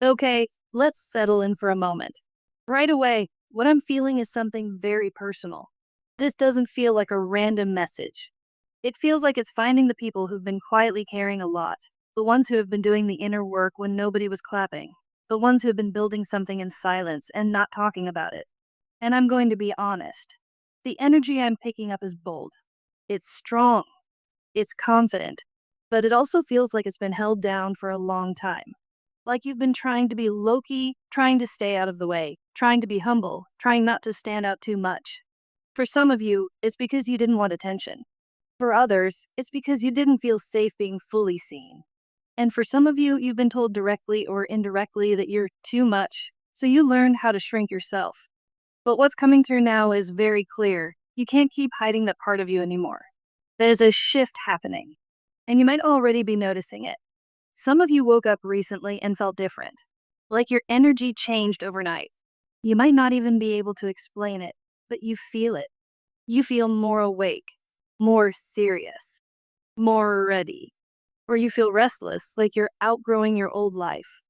Okay, let's settle in for a moment. Right away, what I'm feeling is something very personal. This doesn't feel like a random message. It feels like it's finding the people who've been quietly caring a lot, the ones who have been doing the inner work when nobody was clapping, the ones who have been building something in silence and not talking about it. And I'm going to be honest. The energy I'm picking up is bold. It's strong. It's confident. But it also feels like it's been held down for a long time. Like you've been trying to be low key, trying to stay out of the way, trying to be humble, trying not to stand out too much. For some of you, it's because you didn't want attention. For others, it's because you didn't feel safe being fully seen. And for some of you, you've been told directly or indirectly that you're too much, so you learned how to shrink yourself. But what's coming through now is very clear. You can't keep hiding that part of you anymore. There's a shift happening, and you might already be noticing it. Some of you woke up recently and felt different, like your energy changed overnight. You might not even be able to explain it, but you feel it. You feel more awake, more serious, more ready. Or you feel restless, like you're outgrowing your old life.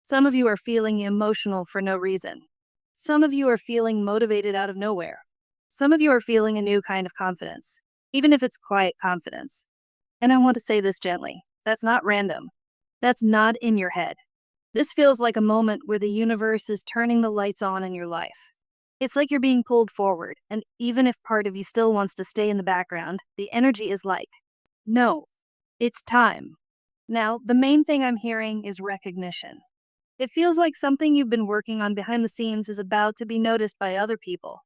Some of you are feeling emotional for no reason. Some of you are feeling motivated out of nowhere. Some of you are feeling a new kind of confidence, even if it's quiet confidence. And I want to say this gently. That's not random. That's not in your head. This feels like a moment where the universe is turning the lights on in your life. It's like you're being pulled forward, and even if part of you still wants to stay in the background, the energy is like, no, it's time. Now, the main thing I'm hearing is recognition. It feels like something you've been working on behind the scenes is about to be noticed by other people.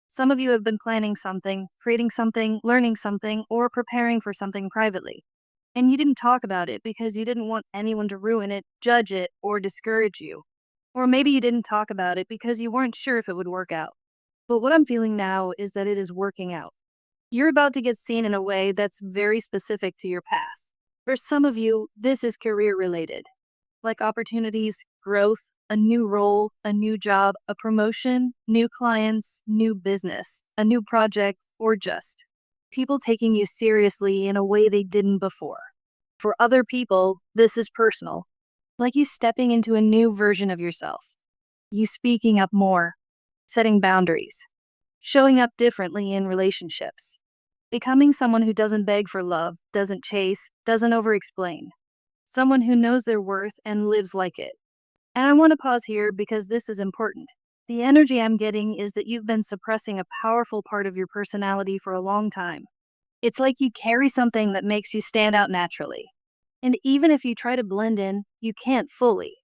Some of you have been planning something, creating something, learning something, or preparing for something privately. And you didn't talk about it because you didn't want anyone to ruin it, judge it, or discourage you. Or maybe you didn't talk about it because you weren't sure if it would work out. But what I'm feeling now is that it is working out. You're about to get seen in a way that's very specific to your path. For some of you, this is career related, like opportunities, growth, a new role, a new job, a promotion, new clients, new business, a new project, or just people taking you seriously in a way they didn't before. For other people, this is personal, like you stepping into a new version of yourself, you speaking up more, setting boundaries, showing up differently in relationships, becoming someone who doesn't beg for love, doesn't chase, doesn't over explain, someone who knows their worth and lives like it. And I want to pause here because this is important. The energy I'm getting is that you've been suppressing a powerful part of your personality for a long time. It's like you carry something that makes you stand out naturally. And even if you try to blend in, you can't fully.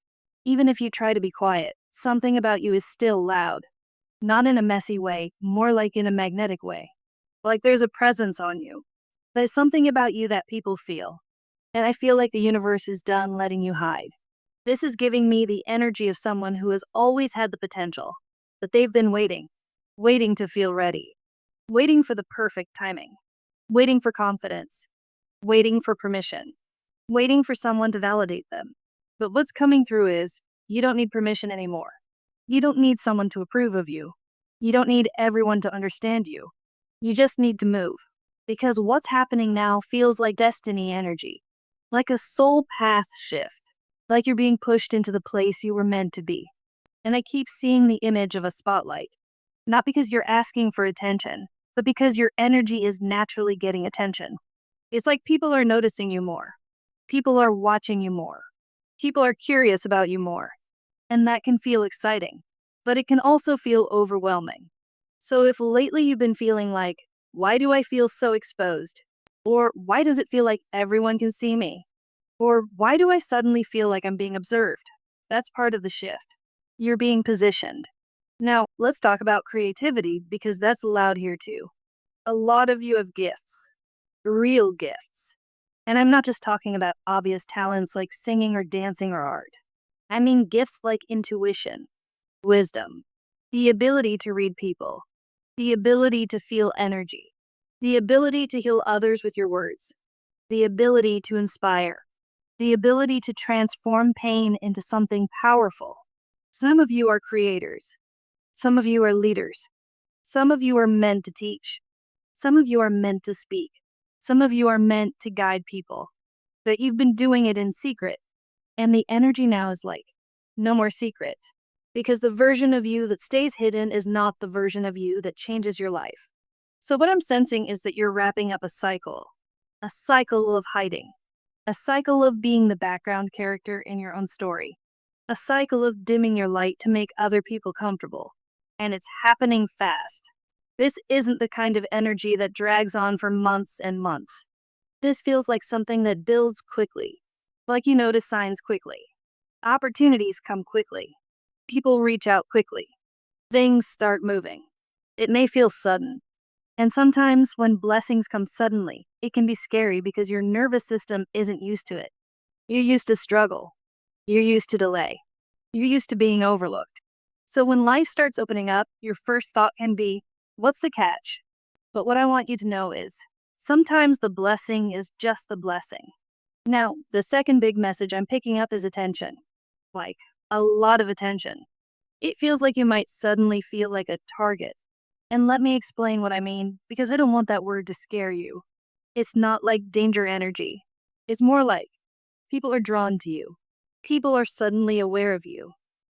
Even if you try to be quiet, something about you is still loud. Not in a messy way, more like in a magnetic way. Like there's a presence on you. There's something about you that people feel. And I feel like the universe is done letting you hide. This is giving me the energy of someone who has always had the potential, that they've been waiting to feel ready, waiting for the perfect timing, waiting for confidence, waiting for permission, waiting for someone to validate them. But what's coming through is you don't need permission anymore. You don't need someone to approve of you. You don't need everyone to understand you. You just need to move. Because what's happening now feels like destiny energy, like a soul path shift, like you're being pushed into the place you were meant to be. And I keep seeing the image of a spotlight, not because you're asking for attention, but because your energy is naturally getting attention. It's like people are noticing you more. People are watching you more. People are curious about you more. And that can feel exciting, but it can also feel overwhelming. So if lately you've been feeling like, why do I feel so exposed? Or why does it feel like everyone can see me? Or why do I suddenly feel like I'm being observed? That's part of the shift. You're being positioned. Now, let's talk about creativity because that's loud here too. A lot of you have gifts, real gifts. And I'm not just talking about obvious talents like singing or dancing or art. I mean gifts like intuition, wisdom, the ability to read people, the ability to feel energy, the ability to heal others with your words, the ability to inspire, the ability to transform pain into something powerful. Some of you are creators. Some of you are leaders. Some of you are meant to teach. Some of you are meant to speak. Some of you are meant to guide people. But you've been doing it in secret. And the energy now is like, No more secret. Because the version of you that stays hidden is not the version of you that changes your life. So, what I'm sensing is that you're wrapping up a cycle of hiding, a cycle of being the background character in your own story, a cycle of dimming your light to make other people comfortable. And it's happening fast. This isn't the kind of energy that drags on for months and months. This feels like something that builds quickly, like you notice signs quickly. Opportunities come quickly. People reach out quickly. Things start moving. It may feel sudden. And sometimes when blessings come suddenly, it can be scary because your nervous system isn't used to it. You're used to struggle. You're used to delay. You're used to being overlooked. So when life starts opening up, your first thought can be, what's the catch? But what I want you to know is, sometimes the blessing is just the blessing. Now, the second big message I'm picking up is attention. Like, a lot of attention. It feels like you might suddenly feel like a target. And let me explain what I mean, because I don't want that word to scare you. It's not like danger energy. It's more like people are drawn to you. People are suddenly aware of you.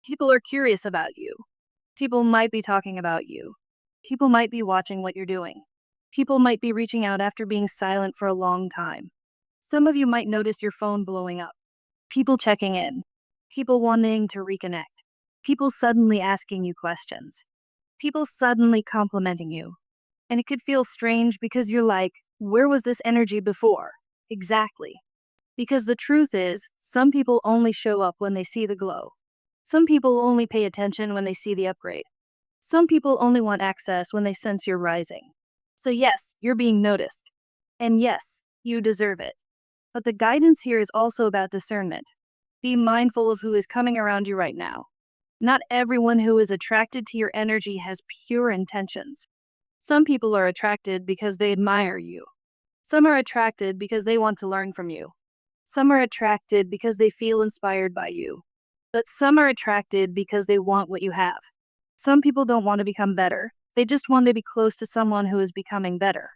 People are curious about you. People might be talking about you. People might be watching what you're doing. People might be reaching out after being silent for a long time. Some of you might notice your phone blowing up. People checking in. People wanting to reconnect. People suddenly asking you questions. People suddenly complimenting you. And it could feel strange because you're like, where was this energy before? Exactly. Because the truth is, some people only show up when they see the glow. Some people only pay attention when they see the upgrade. Some people only want access when they sense you're rising. So yes, you're being noticed. And yes, you deserve it. But the guidance here is also about discernment. Be mindful of who is coming around you right now. Not everyone who is attracted to your energy has pure intentions. Some people are attracted because they admire you. Some are attracted because they want to learn from you. Some are attracted because they feel inspired by you. But some are attracted because they want what you have. Some people don't want to become better. They just want to be close to someone who is becoming better.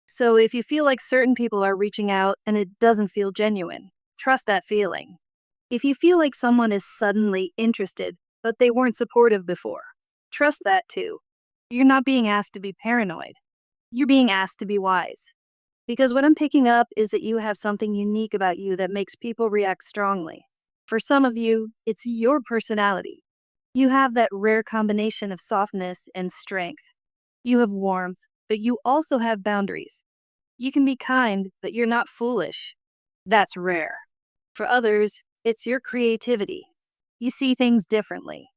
So if you feel like certain people are reaching out and it doesn't feel genuine, trust that feeling. If you feel like someone is suddenly interested, but they weren't supportive before, trust that too. You're not being asked to be paranoid. You're being asked to be wise. Because what I'm picking up is that you have something unique about you that makes people react strongly. For some of you, it's your personality. You have that rare combination of softness and strength. You have warmth, but you also have boundaries. You can be kind, but you're not foolish. That's rare. For others, it's your creativity. You see things differently.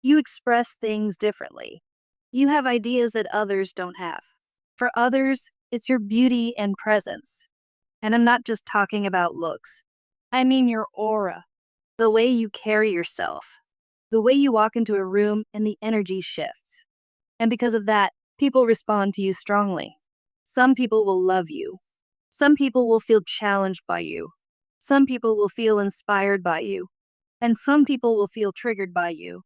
You express things differently. You have ideas that others don't have. For others, it's your beauty and presence. And I'm not just talking about looks. I mean your aura, the way you carry yourself, the way you walk into a room and the energy shifts. And because of that, people respond to you strongly. Some people will love you. Some people will feel challenged by you. Some people will feel inspired by you. And some people will feel triggered by you.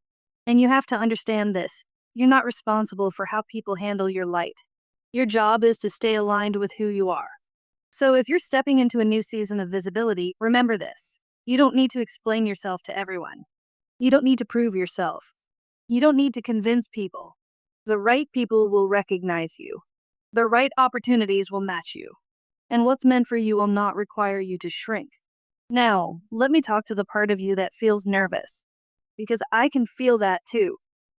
And you have to understand this. You're not responsible for how people handle your light. Your job is to stay aligned with who you are. So if you're stepping into a new season of visibility, remember this. You don't need to explain yourself to everyone. You don't need to prove yourself. You don't need to convince people. The right people will recognize you. The right opportunities will match you. And what's meant for you will not require you to shrink. Now, let me talk to the part of you that feels nervous. Because I can feel that too.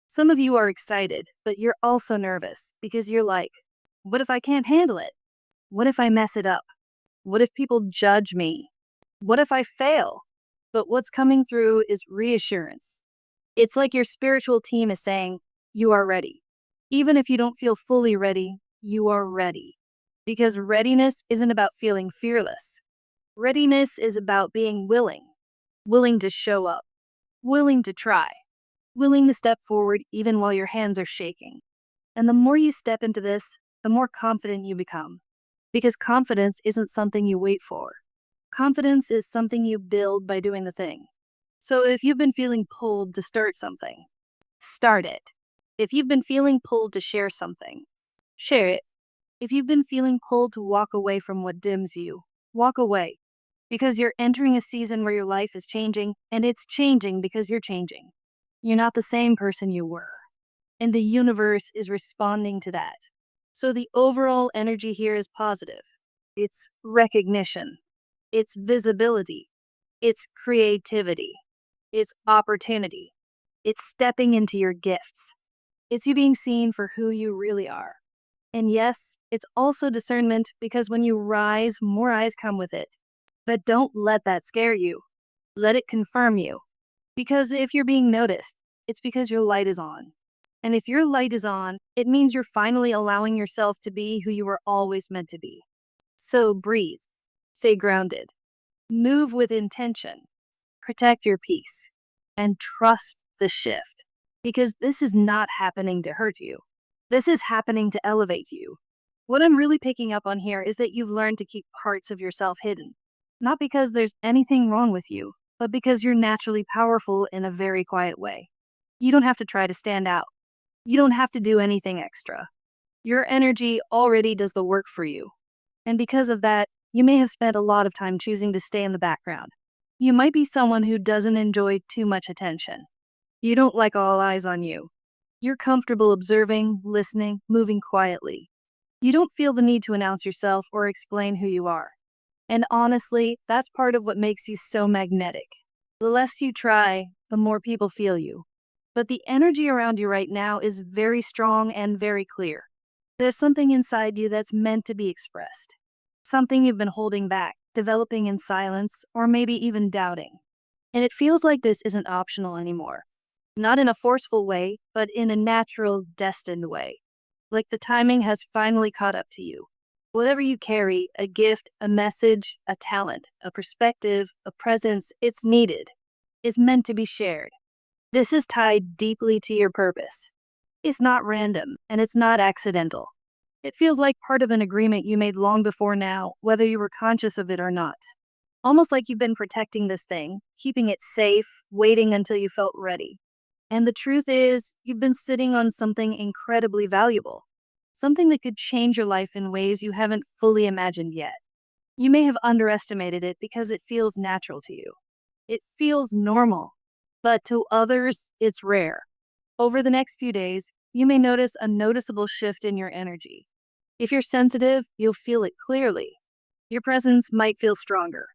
Some of you are excited, but you're also nervous because you're like, what if I can't handle it? What if I mess it up? What if people judge me? What if I fail? But what's coming through is reassurance. It's like your spiritual team is saying, you are ready. Even if you don't feel fully ready, you are ready. Because readiness isn't about feeling fearless. Readiness is about being willing. Willing to show up. Willing to try. Willing to step forward even while your hands are shaking. And the more you step into this, the more confident you become. Because confidence isn't something you wait for. Confidence is something you build by doing the thing. So if you've been feeling pulled to start something, start it. If you've been feeling pulled to share something, share it. If you've been feeling pulled to walk away from what dims you, walk away. because you're entering a season where your life is changing, and it's changing because you're changing. You're not the same person you were, and the universe is responding to that. So the overall energy here is positive. It's recognition, it's visibility, it's creativity, it's opportunity, it's stepping into your gifts. It's you being seen for who you really are. And yes, it's also discernment because when you rise, more eyes come with it. But don't let that scare you. Let it confirm you. Because if you're being noticed, it's because your light is on. And if your light is on, it means you're finally allowing yourself to be who you were always meant to be. So breathe, stay grounded, move with intention, protect your peace, and trust the shift. Because this is not happening to hurt you. This is happening to elevate you. What I'm really picking up on here is that you've learned to keep parts of yourself hidden. Not because there's anything wrong with you, but because you're naturally powerful in a very quiet way. You don't have to try to stand out. You don't have to do anything extra. Your energy already does the work for you. And because of that, you may have spent a lot of time choosing to stay in the background. You might be someone who doesn't enjoy too much attention. You don't like all eyes on you. You're comfortable observing, listening, moving quietly. You don't feel the need to announce yourself or explain who you are. And honestly, that's part of what makes you so magnetic. The less you try, the more people feel you. But the energy around you right now is very strong and very clear. There's something inside you that's meant to be expressed. Something you've been holding back, developing in silence, or maybe even doubting. And it feels like this isn't optional anymore. Not in a forceful way, but in a natural, destined way. Like the timing has finally caught up to you. Whatever you carry, a gift, a message, a talent, a perspective, a presence, it's needed, is meant to be shared. This is tied deeply to your purpose. It's not random, and it's not accidental. It feels like part of an agreement you made long before now, whether you were conscious of it or not. Almost like you've been protecting this thing, keeping it safe, waiting until you felt ready. And the truth is, you've been sitting on something incredibly valuable. Something that could change your life in ways you haven't fully imagined yet. You may have underestimated it because it feels natural to you. It feels normal. But to others, it's rare. Over the next few days, you may notice a noticeable shift in your energy. If you're sensitive, you'll feel it clearly. Your presence might feel stronger,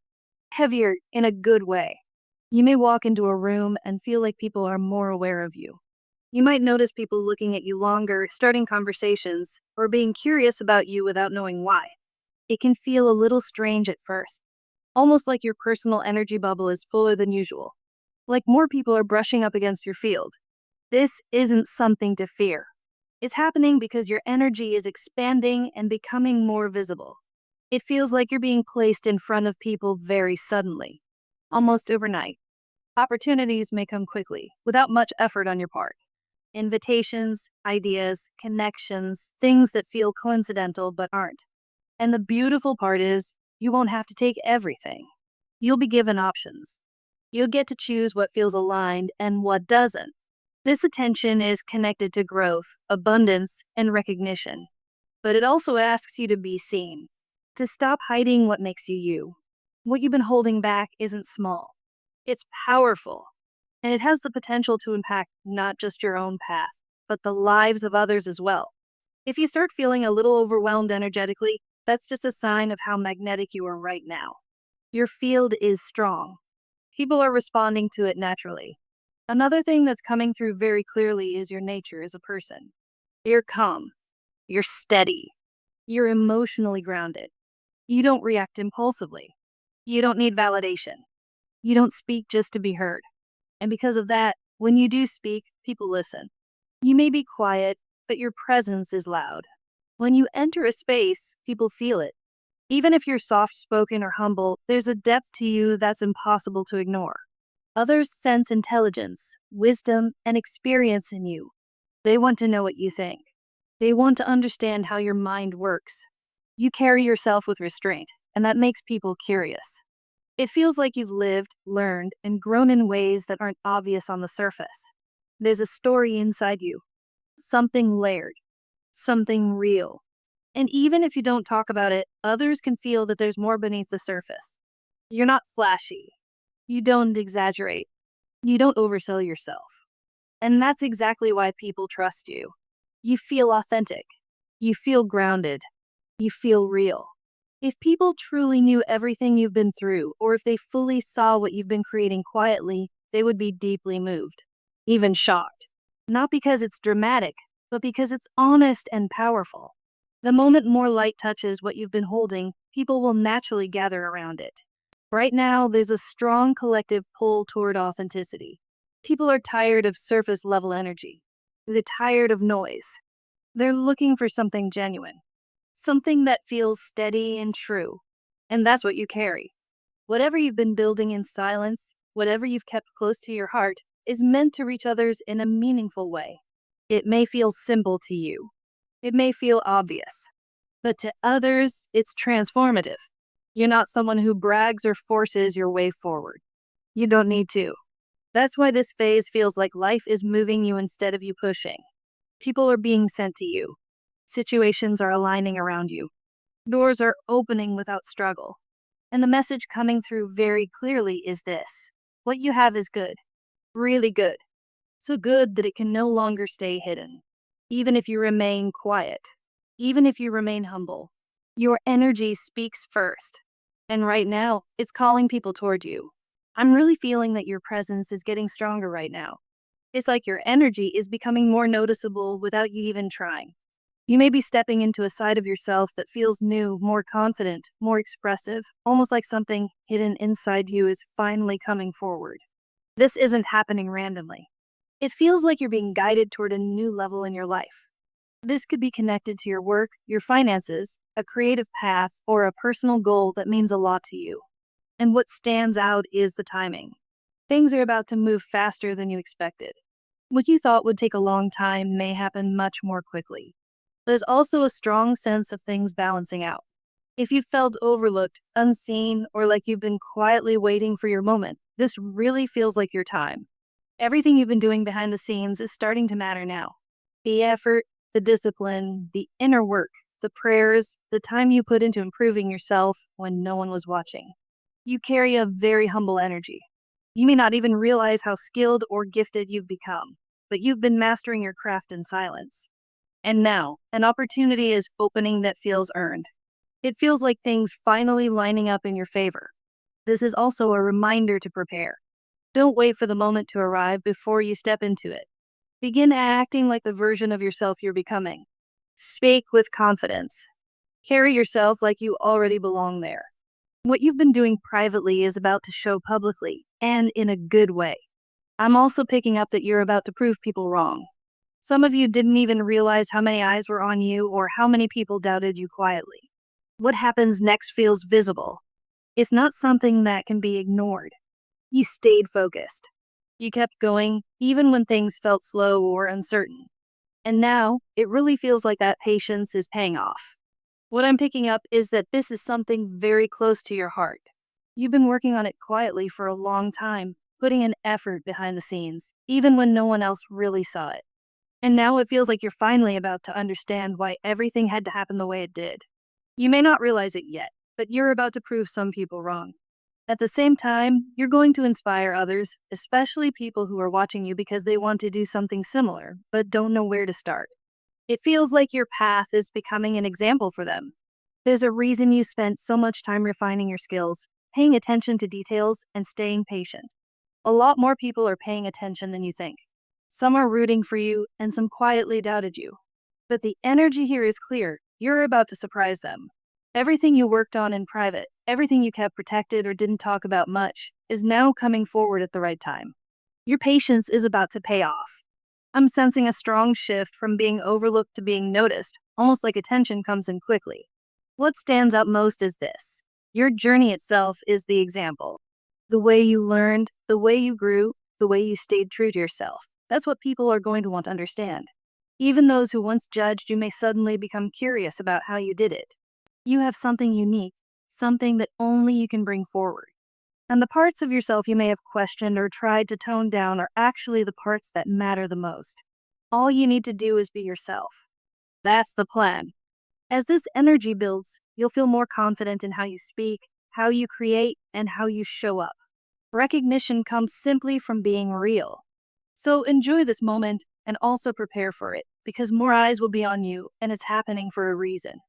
heavier in a good way. You may walk into a room and feel like people are more aware of you. You might notice people looking at you longer, starting conversations, or being curious about you without knowing why. It can feel a little strange at first, almost like your personal energy bubble is fuller than usual. Like more people are brushing up against your field. This isn't something to fear. It's happening because your energy is expanding and becoming more visible. It feels like you're being placed in front of people very suddenly, almost overnight. Opportunities may come quickly, without much effort on your part. Invitations, ideas, connections, things that feel coincidental but aren't. And the beautiful part is, you won't have to take everything. You'll be given options. You'll get to choose what feels aligned and what doesn't. This attention is connected to growth, abundance, and recognition. But it also asks you to be seen, to stop hiding what makes you you. What you've been holding back isn't small. It's powerful. And it has the potential to impact not just your own path, but the lives of others as well. If you start feeling a little overwhelmed energetically, that's just a sign of how magnetic you are right now. Your field is strong. People are responding to it naturally. Another thing that's coming through very clearly is your nature as a person. You're calm. You're steady. You're emotionally grounded. You don't react impulsively. You don't need validation. You don't speak just to be heard. And because of that, when you do speak, people listen. You may be quiet, but your presence is loud. When you enter a space, people feel it. Even if you're soft-spoken or humble, there's a depth to you that's impossible to ignore. Others sense intelligence, wisdom, and experience in you. They want to know what you think. They want to understand how your mind works. You carry yourself with restraint, and that makes people curious. It feels like you've lived, learned, and grown in ways that aren't obvious on the surface. There's a story inside you, something layered, something real. And even if you don't talk about it, others can feel that there's more beneath the surface. You're not flashy. You don't exaggerate. You don't oversell yourself. And that's exactly why people trust you. You feel authentic. You feel grounded. You feel real. If people truly knew everything you've been through, or if they fully saw what you've been creating quietly, they would be deeply moved, even shocked. Not because it's dramatic, but because it's honest and powerful. The moment more light touches what you've been holding, people will naturally gather around it. Right now, there's a strong collective pull toward authenticity. People are tired of surface level energy. They're tired of noise. They're looking for something genuine, something that feels steady and true. And that's what you carry. Whatever you've been building in silence, whatever you've kept close to your heart, is meant to reach others in a meaningful way. It may feel simple to you. It may feel obvious. But to others, it's transformative. You're not someone who brags or forces your way forward. You don't need to. That's why this phase feels like life is moving you instead of you pushing. People are being sent to you. Situations are aligning around you. Doors are opening without struggle. And the message coming through very clearly is this: what you have is good. Really good. So good that it can no longer stay hidden. Even if you remain quiet. Even if you remain humble. Your energy speaks first. And right now, it's calling people toward you. I'm really feeling that your presence is getting stronger right now. It's like your energy is becoming more noticeable without you even trying. You may be stepping into a side of yourself that feels new, more confident, more expressive, almost like something hidden inside you is finally coming forward. This isn't happening randomly. It feels like you're being guided toward a new level in your life. This could be connected to your work, your finances, a creative path, or a personal goal that means a lot to you. And what stands out is the timing. Things are about to move faster than you expected. What you thought would take a long time may happen much more quickly. There's also a strong sense of things balancing out. If you felt overlooked, unseen, or like you've been quietly waiting for your moment, this really feels like your time. Everything you've been doing behind the scenes is starting to matter now. The effort, the discipline, the inner work, the prayers, the time you put into improving yourself when no one was watching. You carry a very humble energy. You may not even realize how skilled or gifted you've become, but you've been mastering your craft in silence. And now, an opportunity is opening that feels earned. It feels like things finally lining up in your favor. This is also a reminder to prepare. Don't wait for the moment to arrive before you step into it. Begin acting like the version of yourself you're becoming. Speak with confidence. Carry yourself like you already belong there. What you've been doing privately is about to show publicly, and in a good way. I'm also picking up that you're about to prove people wrong. Some of you didn't even realize how many eyes were on you or how many people doubted you quietly. What happens next feels visible. It's not something that can be ignored. You stayed focused. You kept going, even when things felt slow or uncertain. And now, it really feels like that patience is paying off. What I'm picking up is that this is something very close to your heart. You've been working on it quietly for a long time, putting an effort behind the scenes, even when no one else really saw it. And now it feels like you're finally about to understand why everything had to happen the way it did. You may not realize it yet, but you're about to prove some people wrong. At the same time, you're going to inspire others, especially people who are watching you because they want to do something similar, but don't know where to start. It feels like your path is becoming an example for them. There's a reason you spent so much time refining your skills, paying attention to details, and staying patient. A lot more people are paying attention than you think. Some are rooting for you, and some quietly doubted you. But the energy here is clear. You're about to surprise them. Everything you worked on in private, everything you kept protected or didn't talk about much, is now coming forward at the right time. Your patience is about to pay off. I'm sensing a strong shift from being overlooked to being noticed, almost like attention comes in quickly. What stands out most is this: your journey itself is the example. The way you learned, the way you grew, the way you stayed true to yourself. That's what people are going to want to understand. Even those who once judged you may suddenly become curious about how you did it. You have something unique, something that only you can bring forward. And the parts of yourself you may have questioned or tried to tone down are actually the parts that matter the most. All you need to do is be yourself. That's the plan. As this energy builds, you'll feel more confident in how you speak, how you create, and how you show up. Recognition comes simply from being real. So enjoy this moment and also prepare for it because more eyes will be on you and it's happening for a reason.